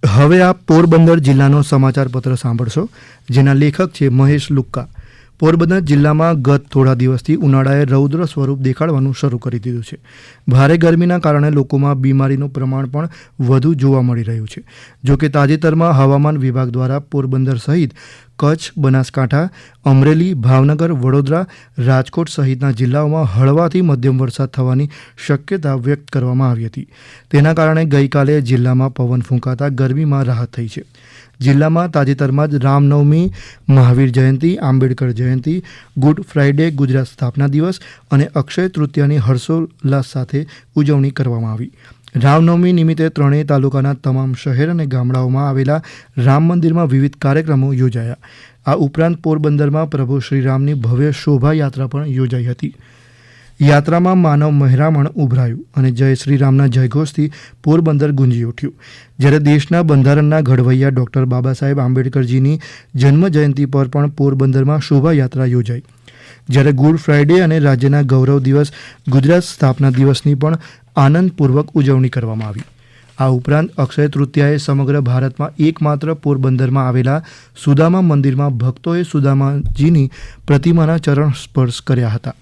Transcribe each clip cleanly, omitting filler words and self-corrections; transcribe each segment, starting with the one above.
હવે આપ પોરબંદર જિલ્લાનો સમાચાર પત્ર સાંભળશો, જેના લેખક છે મહેશ લુક્કા. પોરબંદર જિલ્લામાં ગત થોડા દિવસથી ઉનાળાએ રૌદ્ર સ્વરૂપ દેખાડવાનું શરૂ કરી દીધું છે. ભારે ગરમીના કારણે લોકોમાં બીમારીનું પ્રમાણ પણ વધુ જોવા મળી રહ્યું છે. જોકે તાજેતરમાં હવામાન વિભાગ દ્વારા પોરબંદર સહિત કચ્છ, બનાસકાંઠા, અમરેલી, ભાવનગર, વડોદરા, રાજકોટ સહિતના જિલ્લાઓમાં હળવાથી મધ્યમ વરસાદ થવાની શક્યતા વ્યક્ત કરવામાં આવી હતી. તેના કારણે ગઈકાલે જિલ્લામાં પવન ફૂંકાતા ગરમીમાં રાહત થઈ છે. જિલ્લામાં તાજેતરમાં જ રામનવમી, મહાવીર જયંતિ, આંબેડકર જયંતિ, ગુડ ફ્રાઇડે, ગુજરાત સ્થાપના દિવસ અને અક્ષય તૃતીયાની હર્ષોલ્લાસ સાથે ઉજવણી કરવામાં આવી. રામનવમી નિમિત્તે ત્રણેય તાલુકાના તમામ શહેર અને ગામડાઓમાં આવેલા રામ મંદિરમાં વિવિધ કાર્યક્રમો યોજાયા. આ ઉપરાંત પોરબંદરમાં પ્રભુ શ્રીરામની ભવ્ય શોભાયાત્રા પણ યોજાઈ હતી. યાત્રામાં માનવ મહેરામણ ઉભરાયું અને જય શ્રીરામના જયઘોષથી પોરબંદર ગુંજી ઉઠ્યું. જ્યારે દેશના બંધારણના ઘડવૈયા ડૉક્ટર બાબા સાહેબ આંબેડકરજીની જન્મજયંતિ પર પણ પોરબંદરમાં શોભાયાત્રા યોજાઈ. જ્યારે ગુડ ફ્રાઇડે અને રાજ્યના ગૌરવ દિવસ ગુજરાત સ્થાપના દિવસની પણ આનંદપૂર્વક ઉજવણી કરવામાં આવી. આ ઉપરાંત અક્ષય તૃતીયાએ સમગ્ર ભારતમાં એકમાત્ર પોરબંદરમાં આવેલા સુદામા મંદિરમાં ભક્તોએ સુદામાજીની પ્રતિમાના ચરણ સ્પર્શ કર્યા હતા.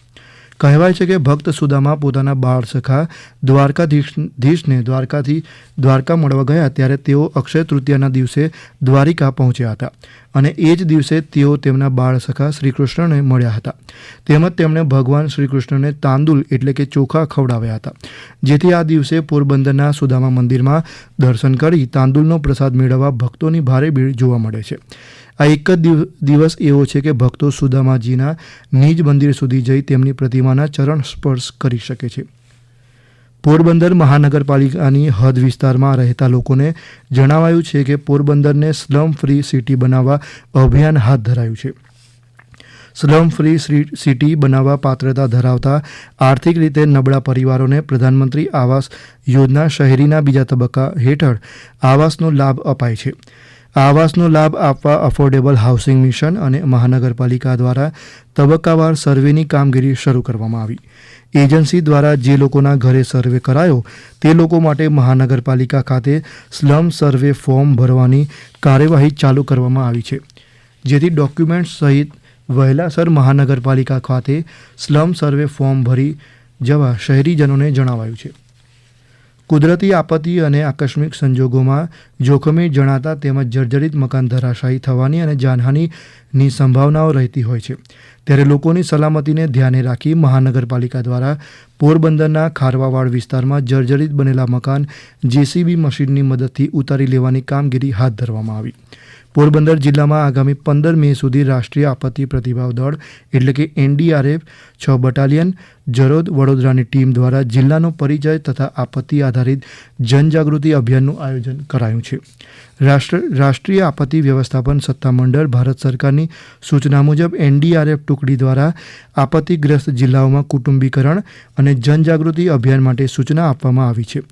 કહેવાય છે કે ભક્ત સુદામા પોતાના બાળ સખા દ્વારકાધીશને દ્વારકા મળવા ગયા ત્યારે તેઓ અક્ષય તૃતીયાના દિવસે દ્વારિકા પહોંચ્યા હતા અને એ જ દિવસે તેઓ તેમના બાળ સખા શ્રીકૃષ્ણને મળ્યા હતા. તેમજ તેમણે ભગવાન શ્રીકૃષ્ણને તાંદુલ એટલે કે ચોખા ખવડાવ્યા હતા, જેથી આ દિવસે પોરબંદરના સુદામા મંદિરમાં દર્શન કરી તાંદુલનો પ્રસાદ મેળવવા ભક્તોની ભારે ભીડ જોવા મળે છે. આ એક જ દિવસ એવો છે કે ભક્તો સુદામાજીના નિજ મંદિર સુધી જઈ તેમની પ્રતિમાના ચરણ સ્પર્શ કરી શકે છે. પોરબંદર મહાનગરપાલિકાની હદ વિસ્તારમાં રહેતા લોકોને જણાવાયું છે કે પોરબંદરને સ્લમ ફ્રી સિટી બનાવવા અભિયાન હાથ ધરાયું છે. સ્લમ ફ્રી સિટી બનાવવા પાત્રતા ધરાવતા આર્થિક રીતે નબળા પરિવારોને પ્રધાનમંત્રી આવાસ યોજના શહેરીના બીજા તબક્કા હેઠળ આવાસનો લાભ અપાય છે. આવાસનો લાભ આપવા અફોર્ડેબલ હાઉસિંગ મિશન અને મહાનગરપાલિકા દ્વારા તબક્કાવાર સર્વેની કામગીરી શરૂ કરવામાં આવી. એજન્સી દ્વારા જે લોકોના ઘરે સર્વે કરાયો તે લોકો માટે મહાનગરપાલિકા ખાતે સ્લમ સર્વે ફોર્મ ભરવાની કાર્યવાહી ચાલુ કરવામાં આવી છે, જેથી ડોક્યુમેન્ટ્સ સહિત વહેલાસર મહાનગરપાલિકા ખાતે સ્લમ સર્વે ફોર્મ ભરી જવા શહેરીજનોને જણાવાયું છે. કુદરતી આપત્તિ અને આકસ્મિક સંજોગોમાં જોખમી જણાતા તેમજ જર્જરિત મકાન ધરાશાયી થવાની અને જાનહાનિની સંભાવનાઓ રહેતી હોય છે. ત્યારે લોકોની સલામતીને ધ્યાને રાખી મહાનગરપાલિકા દ્વારા પોરબંદરના ખારવાવાડ વિસ્તારમાં જર્જરિત બનેલા મકાન જેસીબી મશીનની મદદથી ઉતારી લેવાની કામગીરી હાથ ધરવામાં આવી. પોરબંદર જિલ્લામાં આગામી 15 મે સુધી રાષ્ટ્રીય આપત્તિ પ્રતિભાવ દળ એટલે કે NDRF 6 બટાલિયન જરોદ વડોદરાની ટીમ દ્વારા જિલ્લાનો પરિચય તથા આપત્તિ આધારિત જનજાગૃતિ અભિયાનનું આયોજન કરાયું છે. રાષ્ટ્રીય આપત્તિ વ્યવસ્થાપન સત્તામંડળ ભારત સરકારની સૂચના મુજબ NDRF ટુકડી દ્વારા આપત્તિગ્રસ્ત જિલ્લાઓમાં કુટુંબીકરણ અને જનજાગૃતિ અભિયાન માટે સૂચના આપવામાં આવી છે.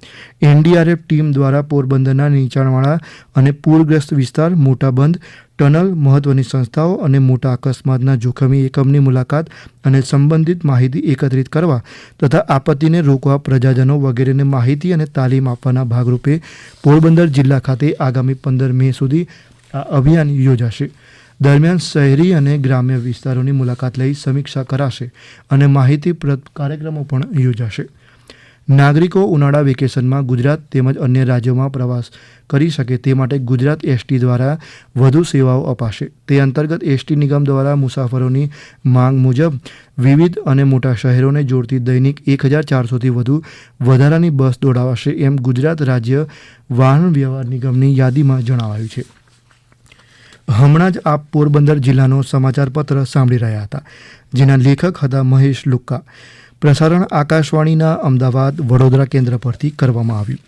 NDRF ટીમ દ્વારા પોરબંદરના નીચાણવાળા અને પૂરગ્રસ્ત વિસ્તાર, મોટા બંધ, ટનલ, મહત્વની સંસ્થાઓ અને મોટા અકસ્માતના જોખમી એકમની મુલાકાત અને સંબંધિત માહિતી એકત્રિત કરવા તથા આપત્તિને રોકવા પ્રજાજનો વગેરેને માહિતી અને તાલીમ આપવાના ભાગરૂપે પોરબંદર જિલ્લા ખાતે આગામી 15 મે સુધી આ અભિયાન યોજાશે. દરમિયાન શહેરી અને ગ્રામ્ય વિસ્તારોની મુલાકાત લઈ સમીક્ષા કરાશે અને માહિતીપ્રદ કાર્યક્રમો પણ યોજાશે. નાગરિકો ઉનાળા વેકેશનમાં ગુજરાત તેમજ અન્ય રાજ્યોમાં પ્રવાસ કરી શકે તે માટે ગુજરાત ST દ્વારા વધુ સેવાઓ અપાશે. તે અંતર્ગત ST નિગમ દ્વારા મુસાફરોની માંગ મુજબ વિવિધ અને મોટા શહેરોને જોડતી દૈનિક 1400થી વધુ વધારાની બસ દોડાવાશે એમ ગુજરાત રાજ્ય વાહન વ્યવહાર નિગમની યાદીમાં જણાવાયું છે. હમણાં જ આપ પોરબંદર જિલ્લાનો સમાચાર પત્ર સાંભળી રહ્યા હતા, જેના લેખક હતા મહેશ લુક્કા. પ્રસારણ આકાશવાણીના અમદાવાદ, વડોદરા કેન્દ્ર પરથી કરવામાં આવ્યું.